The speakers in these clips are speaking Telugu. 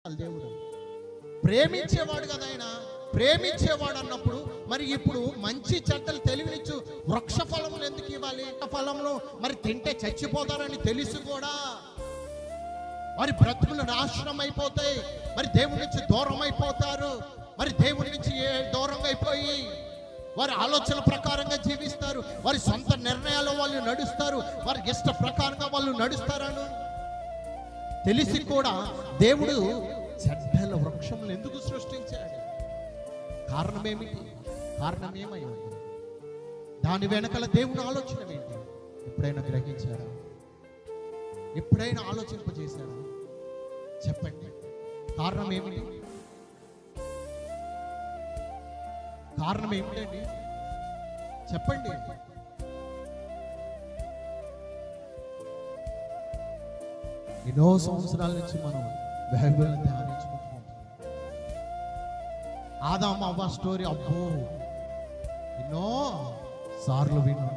దేవుడు ప్రేమించేవాడు కదా ఆయన. ప్రేమించేవాడు అన్నప్పుడు మరి ఇప్పుడు మంచి చెడ్డలు తెలివినిచ్చు వృక్ష ఫలములు ఎందుకు ఇవ్వాలి? ఫలంలో మరి తింటే చచ్చిపోతారని తెలిసి కూడా మరి బ్రతుకులు నాశనం అయిపోతాయి. మరి దేవుడి నుంచి దూరం అయిపోతారు. మరి దేవుడి నుంచి దూరంగా అయిపోయి వారి ఆలోచన ప్రకారంగా జీవిస్తారు. వారి సొంత నిర్ణయాలు వాళ్ళు నడుస్తారు. వారి ఇష్ట ప్రకారంగా వాళ్ళు నడుస్తారని తెలిసి కూడా దేవుడు చెడ్డల వృక్షములు ఎందుకు సృష్టించాడు? కారణం ఏమిటి? కారణం ఏమై ఉంది? దాని వెనకాల దేవుని ఆలోచన ఏంటి? ఎప్పుడైనా గ్రహించారా? ఎప్పుడైనా ఆలోచింపజేశారా? చెప్పండి, కారణం ఏమిటి? కారణం ఏమిటండి? చెప్పండి. ఎన్నో సంవత్సరాల నుంచి మనం బైబిల్ని ధ్యానించుకుంటున్నాం. ఆదాము అవ్వ స్టోరీ అబ్బో ఎన్నో సార్లు విన్నాం.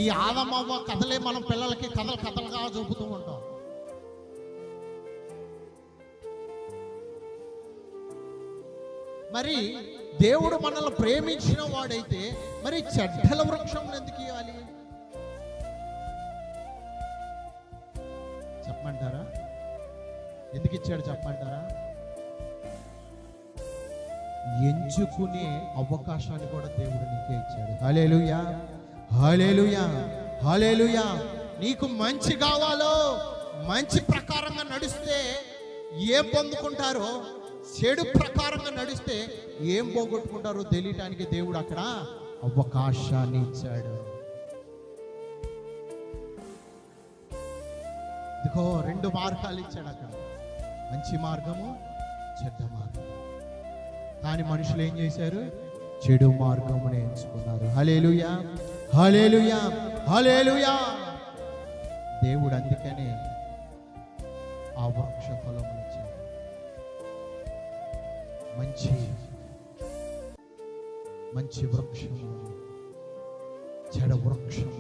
ఈ ఆదాము అవ్వ కథలే మనం పిల్లలకి కథలుగా చెబుతూ ఉంటాం. మరి దేవుడు మనల్ని ప్రేమించిన వాడైతే మరి చెడ్డల వృక్షం ఎందుకు ఇవ్వాలి? చెప్పమంటారా? ఎందుకు ఇచ్చాడు చెప్పమంటారా? ఎంచుకునే అవకాశాన్ని కూడా దేవుడు నీకే ఇచ్చాడు. హల్లెలూయా, హల్లెలూయా, హల్లెలూయా. నీకు మంచి కావాలో మంచి ప్రకారంగా నడిస్తే ఏం పొందుకుంటారో, చెడు ప్రకారంగా నడిస్తే ఏం పోగొట్టుకుంటారో తెలియటానికి దేవుడు అక్కడ అవకాశాన్ని ఇచ్చాడు. ఇదిగో రెండు మార్గాలు ఇచ్చాడు అక్కడ, మంచి మార్గము, చెడ్డ మార్గం. కానీ మనుషులు ఏం చేశారు? చెడు మార్గమును ఎంచుకున్నారు. హల్లెలూయా, హల్లెలూయా, హల్లెలూయా. దేవుడు అందుకనే ఆ వృక్ష ఫలము ఇచ్చాడు. మంచి వృక్షము, చెడ వృక్షము.